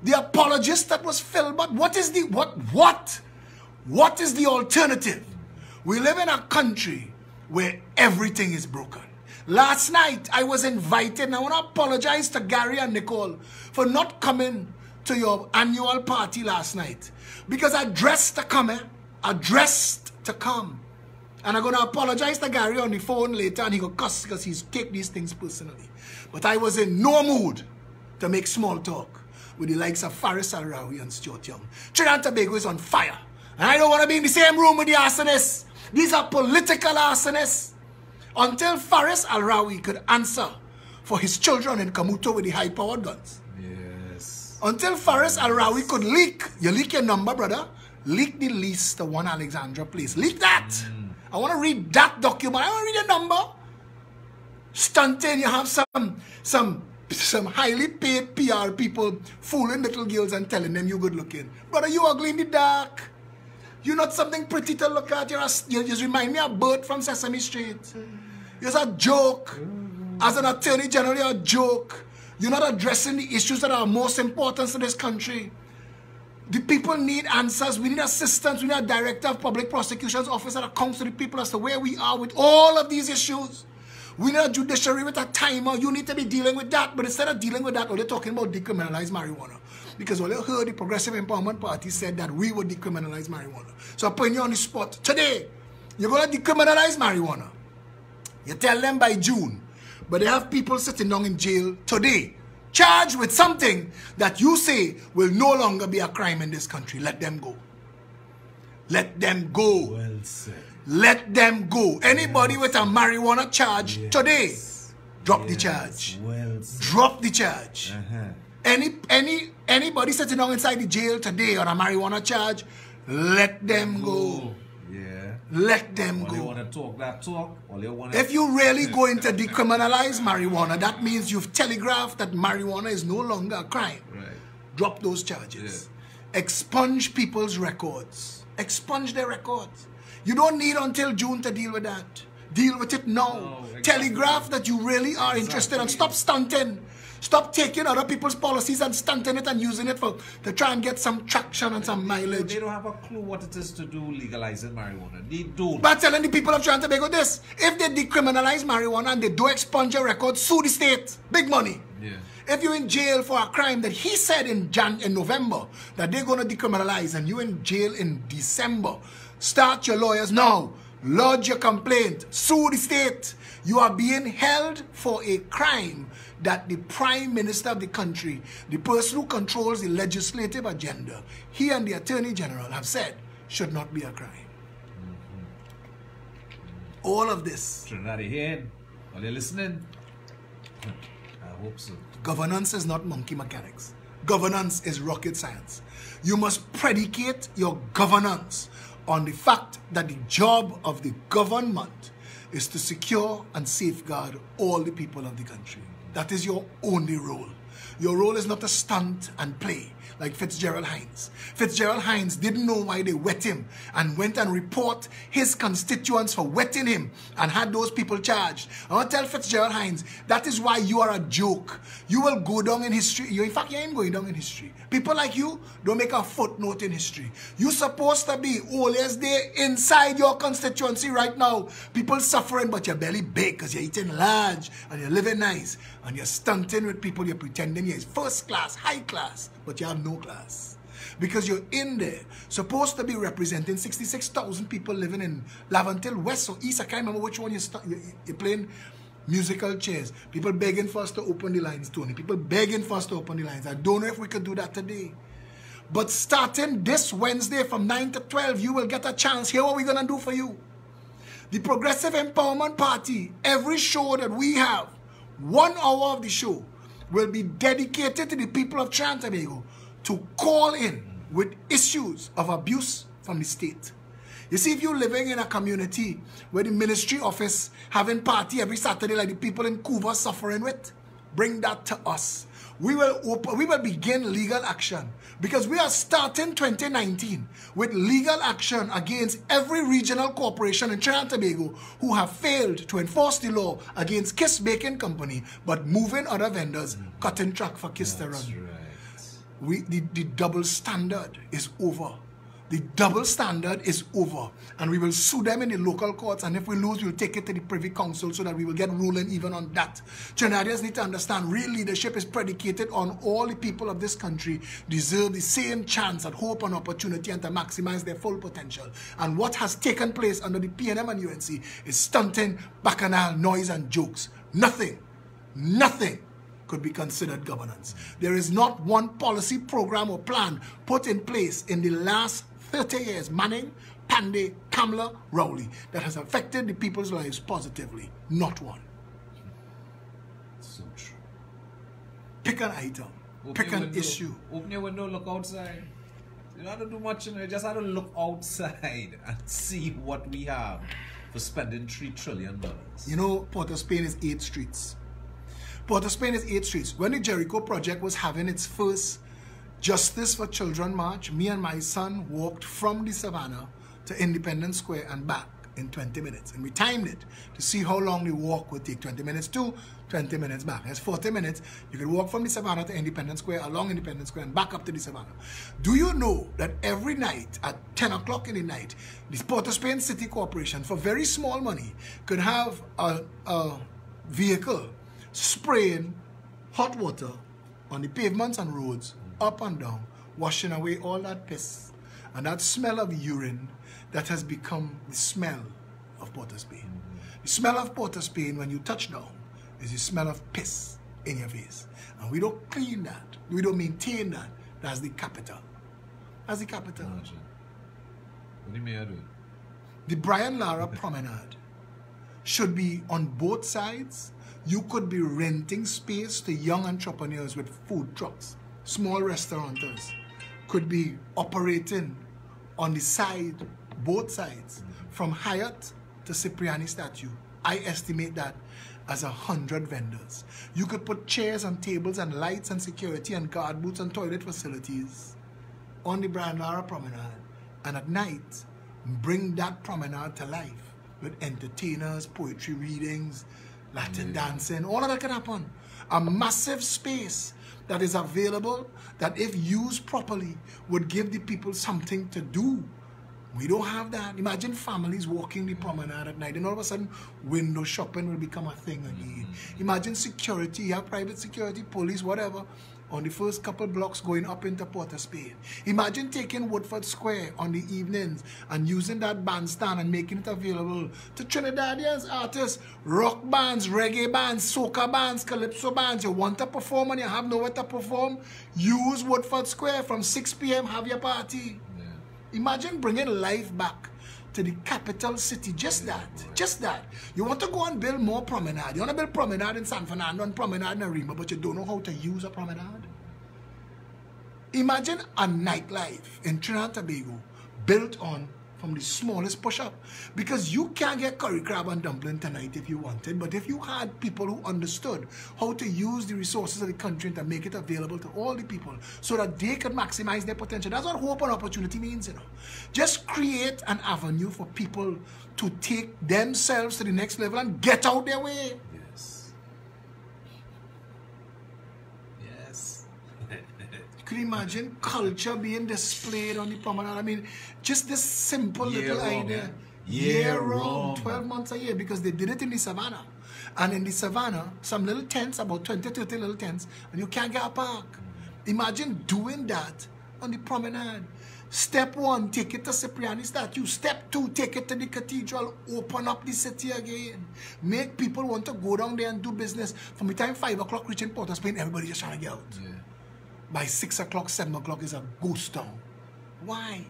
the apologist that was Philbert. What is the alternative? We live in a country where everything is broken. Last night, I was invited, and I want to apologize to Gary and Nicole for not coming to your annual party last night. Because I dressed to come, And I'm going to apologize to Gary on the phone later, and he will cuss because he's take these things personally. But I was in no mood to make small talk with the likes of Faris Al-Rawi and Stuart Young. Trinidad and Tobago is on fire. And I don't want to be in the same room with the arsonists. These are political arsonists. Until Faris Al-Rawi could answer for his children in Kamuto with the high-powered guns. Yes. Until Faris Al-Rawi could leak. You leak your number, brother. Leak the lease to 1 Alexandra Place. Leak that. I want to read that document. I want to read your number. Stunting, you have some highly paid PR people fooling little girls and telling them you're good looking. Brother, you ugly in the dark. You're not something pretty to look at. You just remind me of Bert from Sesame Street. You're a joke. As an attorney general, you're a joke. You're not addressing the issues that are most important to this country. The people need answers. We need assistance. We need a director of public prosecutions office that comes to the people as to where we are with all of these issues. We need a judiciary with a timer. You need to be dealing with that. But instead of dealing with that, all they're talking about decriminalize marijuana. Because all you heard, the Progressive Empowerment Party said that we would decriminalize marijuana. So I'm putting you on the spot. Today, you're going to decriminalize marijuana. You tell them by June. But they have people sitting down in jail today, charged with something that you say will no longer be a crime in this country. Let them go. Let them go. Well said. Let them go. Anybody with a marijuana charge today, drop the charge. Well said. Drop the charge. Anybody sitting down inside the jail today on a marijuana charge, let them go. Yeah. Let them All go. you want to talk that talk. All you want If you're really going to decriminalize marijuana, that means you've telegraphed that marijuana is no longer a crime. Right. Drop those charges. Yeah. Expunge people's records. Expunge their records. You don't need until June to deal with that. Deal with it now. No, exactly. Telegraph that you really are interested, and stop stunting. Stop taking other people's policies and stunting it and using it to try and get some traction and some mileage. They don't have a clue what it is to do legalizing marijuana. They don't. But telling the people of Trinidad and Tobago this, if they decriminalize marijuana and they do expunge your records, sue the state. Big money. Yeah. If you're in jail for a crime that he said in November that they're going to decriminalize, and you're in jail in December, start your lawyers now. Lodge your complaint. Sue the state. You are being held for a crime that the Prime Minister of the country, the person who controls the legislative agenda, he and the Attorney General have said should not be a crime. All of this. Trinidad, you hearing? Are you listening? I hope so. Governance is not monkey mechanics. Governance is rocket science. You must predicate your governance on the fact that the job of the government is to secure and safeguard all the people of the country. That is your only role. Your role is not to stunt and play like Fitzgerald Hines. Fitzgerald Hines didn't know why they wet him and went and report his constituents for wetting him and had those people charged. I want to tell Fitzgerald Hines, that is why you are a joke. You will go down in history. In fact, you ain't going down in history. People like you don't make a footnote in history. You're supposed to be always there inside your constituency right now. People suffering, but your belly big because you're eating large and you're living nice and you're stunting with people. You're pretending you're first class, high class, but you have no class. Because you're in there, supposed to be representing 66,000 people living in Laventille West or East. I can't remember which one you're playing musical chairs. People begging for us to open the lines, Tony. People begging for us to open the lines. I don't know if we could do that today. But starting this Wednesday from 9 to 12, you will get a chance. Here what we're going to do for you. The Progressive Empowerment Party, every show that we have, 1 hour of the show will be dedicated to the people of Trinidad and Tobago to call in with issues of abuse from the state. You see, if you're living in a community where the ministry office having party every Saturday like the people in Cuba suffering with, bring that to us. We will begin legal action because we are starting 2019 with legal action against every regional corporation in Trinidad and Tobago who have failed to enforce the law against Kiss Baking Company but moving other vendors, cutting track for Kiss to run. Right. the double standard is over. The double standard is over, and we will sue them in the local courts, and if we lose, we'll take it to the Privy Council so that we will get ruling even on that. Trinidadians need to understand real leadership is predicated on all the people of this country deserve the same chance at hope and opportunity and to maximize their full potential. And what has taken place under the PNM and UNC is stunting, bacchanal, noise and jokes. Nothing could be considered governance. There is not one policy, program or plan put in place in the last 30 years, Manning, Pandey, Kamla, Rowley, that has affected the people's lives positively. Not one. So true. Pick an item. Pick an issue. Open your window, look outside. You don't have to do much, you just have to look outside and see what we have for spending $3 trillion. You know, Port of Spain is 8 streets. Port of Spain is 8 streets. When the Jericho Project was having its first Justice for Children march, me and my son walked from the Savannah to Independence Square and back in 20 minutes. And we timed it to see how long the walk would take. 20 minutes to 20 minutes back. That's 40 minutes. You could walk from the Savannah to Independence Square, along Independence Square, and back up to the Savannah. Do you know that every night at 10 o'clock in the night, the Port of Spain City Corporation, for very small money, could have a vehicle spraying hot water on the pavements and roads, up and down, washing away all that piss and that smell of urine that has become the smell of Port of Spain. The smell of Port of Spain when you touch down is the smell of piss in your face. And we don't clean that. We don't maintain that. That's the capital. That's the capital. What do you mean I do? The Brian Lara Promenade should be on both sides. You could be renting space to young entrepreneurs with food trucks. Small restaurateurs could be operating on the side, both sides, from Hyatt to Cipriani statue. I estimate that as 100 vendors. You could put chairs and tables and lights and security and guard booths and toilet facilities on the Brian Lara Promenade, and at night bring that promenade to life with entertainers, poetry readings, Latin dancing. All of that can happen. A massive space that is available, that if used properly would give the people something to do. We don't have that. Imagine families walking the promenade at night and all of a sudden window shopping will become a thing again. Imagine security, you have private security, police, whatever, on the first couple blocks going up into Port of Spain. Imagine taking Woodford Square on the evenings and using that bandstand and making it available to Trinidadians, artists, rock bands, reggae bands, soca bands, calypso bands. You want to perform and you have nowhere to perform? Use Woodford Square from 6 p.m. have your party. Yeah. Imagine bringing life back to the capital city. Just that. You want to go and build more promenade. You want to build promenade in San Fernando and promenade in Arima, but you don't know how to use a promenade. Imagine a nightlife in Trinidad and Tobago built on from the smallest push-up. Because you can't get curry crab and dumpling tonight if you wanted, but if you had people who understood how to use the resources of the country to make it available to all the people so that they could maximize their potential. That's what hope and opportunity means, you know. Just create an avenue for people to take themselves to the next level and get out their way. Could you imagine culture being displayed on the promenade? I mean, just this simple little idea. Year round, 12 months a year, because they did it in the Savannah. And in the Savannah, some little tents, about 20, 30 little tents, and you can't get a park. Imagine doing that on the promenade. Step 1, take it to Cipriani statue. Step 2, take it to the cathedral. Open up the city again. Make people want to go down there and do business. From the time 5 o'clock reaching Port of Spain, everybody's just trying to get out. Yeah. By 6 o'clock, 7 o'clock is a ghost town. Why?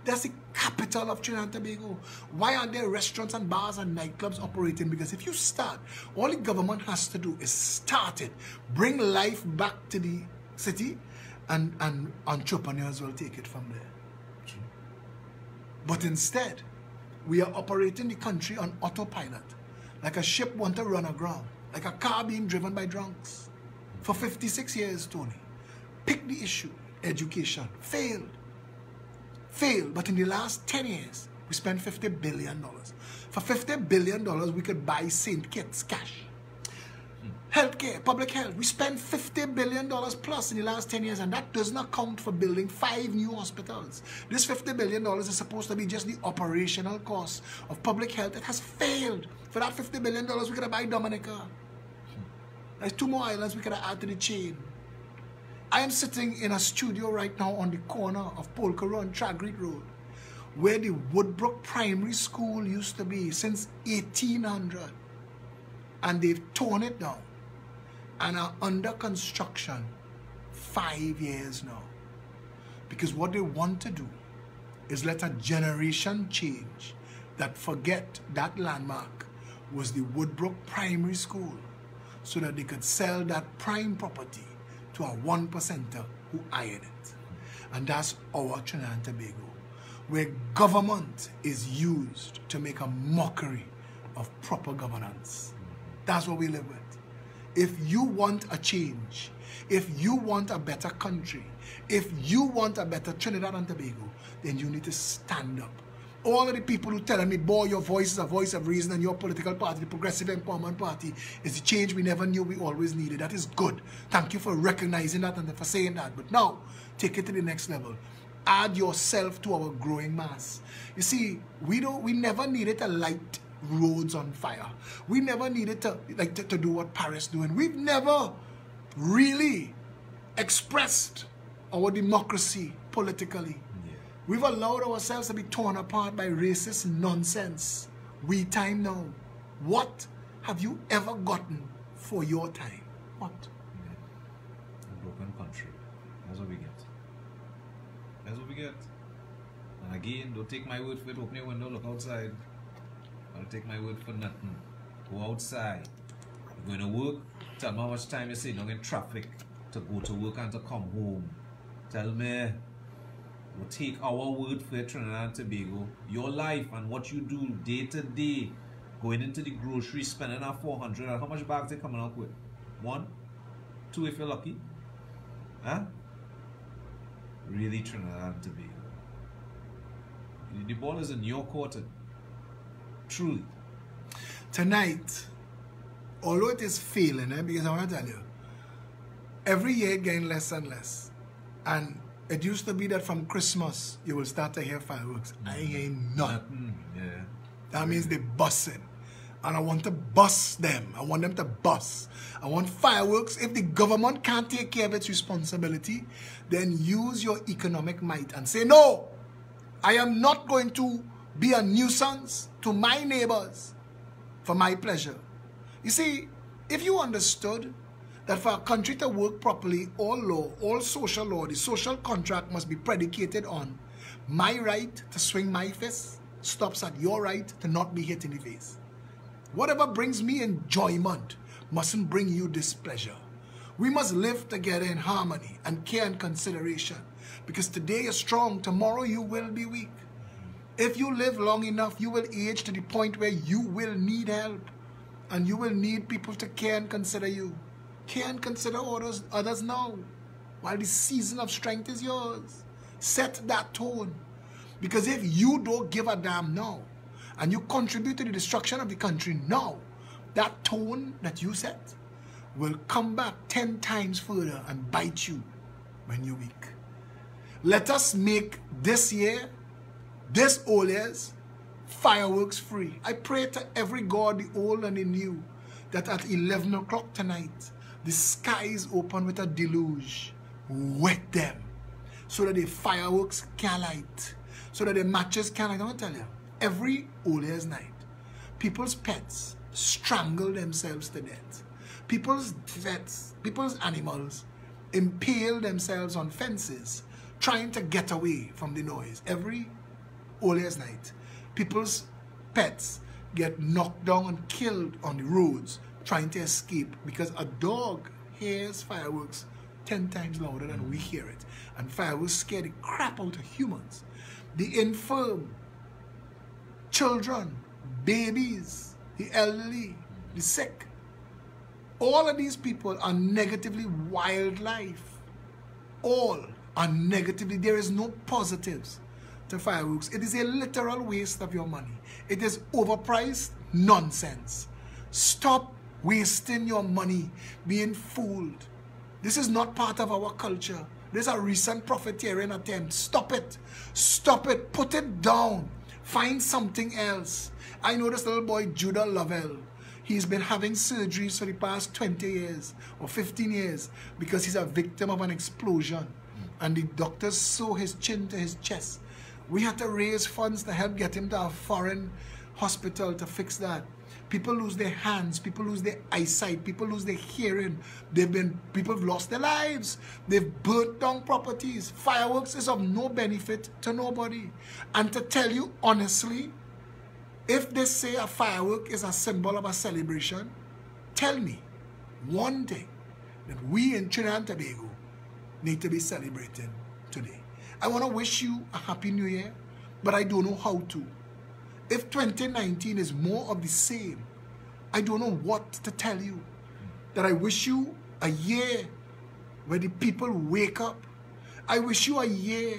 That's the capital of Trinidad and Tobago. Why aren't there restaurants and bars and nightclubs operating? Because if you start, all the government has to do is start it. Bring life back to the city, and entrepreneurs will take it from there. But instead, we are operating the country on autopilot. Like a ship want to run aground. Like a car being driven by drunks. For 56 years, Tony. Pick the issue, education, failed. But in the last 10 years, we spent $50 billion. For $50 billion, we could buy St. Kitts cash. Healthcare, public health. We spent $50 billion plus in the last 10 years, and that does not count for building 5 new hospitals. This $50 billion is supposed to be just the operational cost of public health. It has failed. For that $50 billion, we could have buy Dominica. There's 2 more islands we could have added to the chain. I am sitting in a studio right now on the corner of Polka Road and Tragreed Road, where the Woodbrook Primary School used to be since 1800. And they've torn it down and are under construction 5 years now. Because what they want to do is let a generation change that forget that landmark was the Woodbrook Primary School, so that they could sell that prime property to a 1%er who hired it. And that's our Trinidad and Tobago, where government is used to make a mockery of proper governance. That's what we live with. If you want a change, if you want a better country, if you want a better Trinidad and Tobago, then you need to stand up. All of the people who telling me, boy, your voice is a voice of reason, and your political party, the Progressive Empowerment Party, is the change we never knew we always needed. That is good. Thank you for recognizing that and for saying that. But now, take it to the next level. Add yourself to our growing mass. You see, we never needed to light roads on fire. We never needed to do what Paris doing. We've never really expressed our democracy politically. Yeah. We've allowed ourselves to be torn apart by racist nonsense. We time now. What have you ever gotten for your time? What? Yeah. A broken country. That's what we get. That's what we get. And again, don't take my word for it. Open your window, look outside. Don't take my word for nothing. Go outside. You're going to work. Tell me how much time you sit down in traffic to go to work and to come home. Tell me. We'll take our word for it, Trinidad and Tobago. Your life and what you do day to day. Going into the grocery, spending our 400. How much bags they coming out with? 1? 2 if you're lucky. Huh? Really, Trinidad and Tobago. The ball is in your court. Truly. Tonight, although it is failing, because I want to tell you, every year it's getting less and less. And it used to be that from Christmas, you will start to hear fireworks. I ain't nothing. Yeah. That means they're busting. And I want to bust them. I want them to bust. I want fireworks. If the government can't take care of its responsibility, then use your economic might and say, no, I am not going to be a nuisance to my neighbors for my pleasure. You see, if you understood that for a country to work properly, all law, all social law, the social contract must be predicated on my right to swing my fist stops at your right to not be hit in the face. Whatever brings me enjoyment mustn't bring you displeasure. We must live together in harmony and care and consideration, because today you're strong, tomorrow you will be weak. If you live long enough, you will age to the point where you will need help, and you will need people to care and consider you. Care and consider others now, while the season of strength is yours. Set that tone, because if you don't give a damn now, and you contribute to the destruction of the country now, that tone that you set will come back 10 times further and bite you when you're weak. Let us make this year, this old year's, fireworks free. I pray to every God, the old and the new, that at 11 o'clock tonight, the skies open with a deluge. Wet them, so that the fireworks can light, so that the matches can light. I want to tell you, every old year's night, people's pets strangle themselves to death. People's pets, people's animals impale themselves on fences, trying to get away from the noise. Every old year's night, people's pets get knocked down and killed on the roads, trying to escape, because a dog hears fireworks 10 times louder than we hear it. And fireworks scare the crap out of humans. The infirm, children, babies, the elderly, the sick. All of these people are negatively wildlife. All are negatively. There is no positives to fireworks. It is a literal waste of your money. It is overpriced nonsense. Stop wasting your money, being fooled. This is not part of our culture. This is a recent profiteering attempt. Stop it. Stop it. Put it down. Find something else. I know this little boy, Judah Lovell. He's been having surgeries for the past 20 years or 15 years because he's a victim of an explosion. And the doctors sew his chin to his chest. We had to raise funds to help get him to a foreign hospital to fix that. People lose their hands, people lose their eyesight, people lose their hearing. People have lost their lives. They've burnt down properties. Fireworks is of no benefit to nobody. And to tell you honestly, if they say a firework is a symbol of a celebration, tell me one thing that we in Trinidad and Tobago need to be celebrating today. I want to wish you a happy new year, but I don't know how to. If 2019 is more of the same, I don't know what to tell you. That I wish you a year where the people wake up. I wish you a year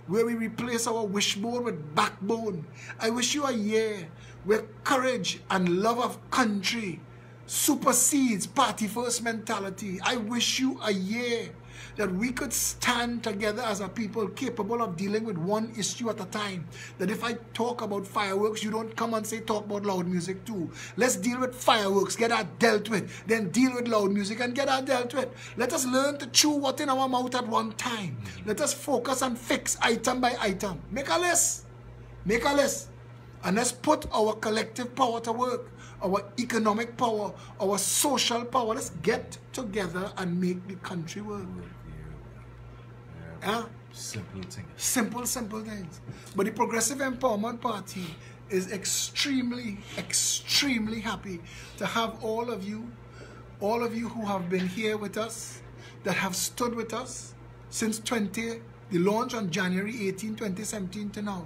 where we replace our wishbone with backbone. I wish you a year where courage and love of country supersedes party first mentality. I wish you a year that we could stand together as a people capable of dealing with one issue at a time. That if I talk about fireworks, you don't come and say talk about loud music too. Let's deal with fireworks, get that dealt with, then deal with loud music and get that dealt with. Let us learn to chew what's in our mouth at one time. Let us focus and fix item by item. Make a list. Make a list. And let's put our collective power to work, our economic power, our social power. Let's get together and make the country work. Yeah. Simple things. Simple things. But the Progressive Empowerment Party is extremely, extremely happy to have all of you who have been here with us, that have stood with us since the launch on January 18, 2017 to now.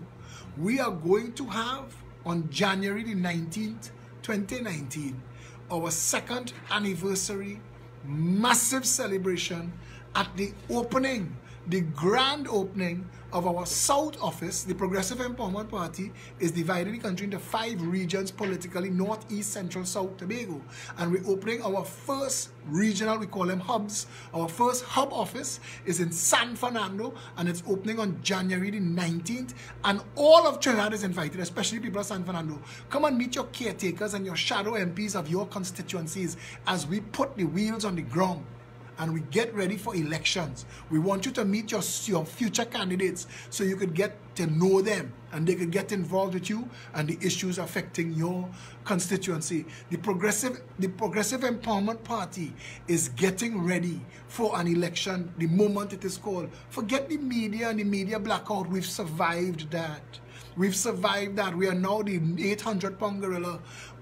We are going to have on January the 19th, 2019, our second anniversary massive celebration at the opening, the grand opening of our South office. The Progressive Empowerment Party is dividing the country into 5 regions politically: North, East, Central, South, Tobago. And we're opening our first regional, we call them hubs. Our first hub office is in San Fernando, and it's opening on January the 19th. And all of Trinidad is invited, especially people of San Fernando. Come and meet your caretakers and your shadow MPs of your constituencies as we put the wheels on the ground and we get ready for elections. We want you to meet your future candidates so you could get to know them and they could get involved with you and the issues affecting your constituency. The Progressive Empowerment Party is getting ready for an election the moment it is called. Forget the media and the media blackout. We've survived that. We've survived that. We are now the 800-pound gorilla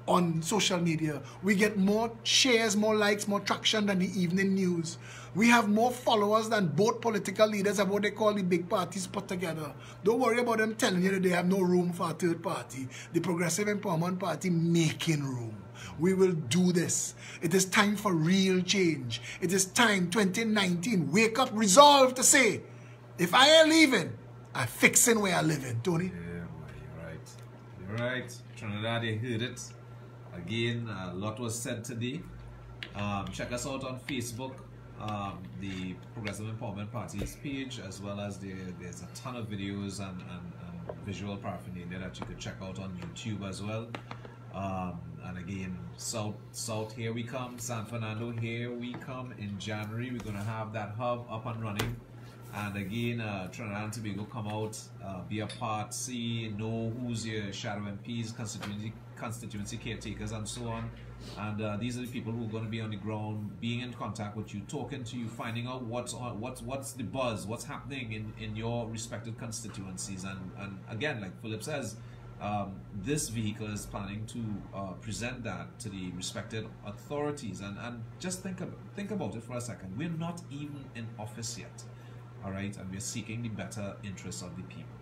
on social media. We get more shares, more likes, more traction than the evening news. We have more followers than both political leaders of what they call the big parties put together. Don't worry about them telling you that they have no room for a third party. The Progressive Empowerment Party making room. We will do this. It is time for real change. It is time, 2019, wake up, resolve to say, if I ain't leaving, I'm fixing where I live in. Tony? Yeah, well, you're right. You're right. Trinidad, you heard it. Again, a lot was said today. Check us out on Facebook, the Progressive Empowerment Party's page, as well as there's a ton of videos and visual paraphernalia that you could check out on YouTube as well. And again, South, here we come. San Fernando, here we come. In January, we're going to have that hub up and running. And again, Trinidad and Tobago come out, be a part, see, know who's your shadow MPs, constituency caretakers, and so on. And these are the people who are going to be on the ground, being in contact with you, talking to you, finding out what's the buzz, what's happening in your respective constituencies. And again, like Philip says, this vehicle is planning to present that to the respected authorities. And just think about it for a second. We're not even in office yet. All right, and we're seeking the better interests of the people.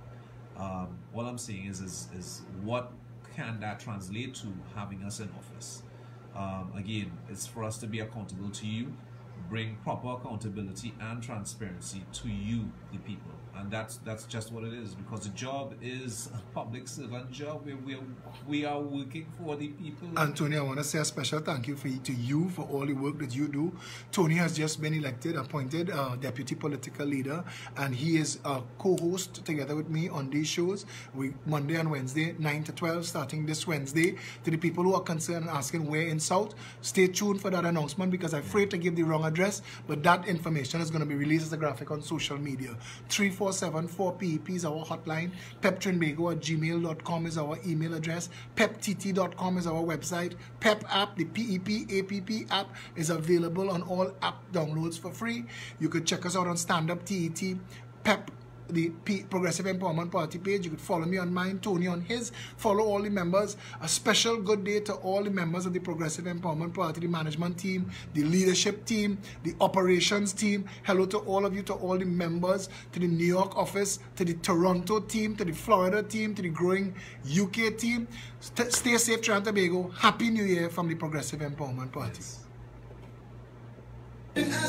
All I'm saying is what can that translate to having us in office? Again, it's for us to be accountable to you, bring proper accountability and transparency to you, the people. And that's just what it is, because the job is a public servant job. We are working for the people. And Tony, I want to say a special thank you to you for all the work that you do. Tony has just been appointed deputy political leader, and he is a co-host together with me on these shows. Monday and Wednesday, 9 to 12, starting this Wednesday. To the people who are concerned and asking where in South, stay tuned for that announcement, because I'm afraid to give the wrong address, but that information is going to be released as a graphic on social media. 347-4PEP is our hotline. peptrinbago@gmail.com is our email address. peptt.com is our website. Pep app, the PEP APP app, is available on all app downloads for free. You could check us out on Stand Up TET, Pep, the Progressive Empowerment Party page. You could follow me on mine, Tony on his. Follow all the members. A special good day to all the members of the Progressive Empowerment Party, the management team, the leadership team, the operations team. Hello to all of you, to all the members, to the New York office, to the Toronto team, to the Florida team, to the growing UK team. Stay safe, Trinidad and Tobago. Happy New Year from the Progressive Empowerment Party. Yes.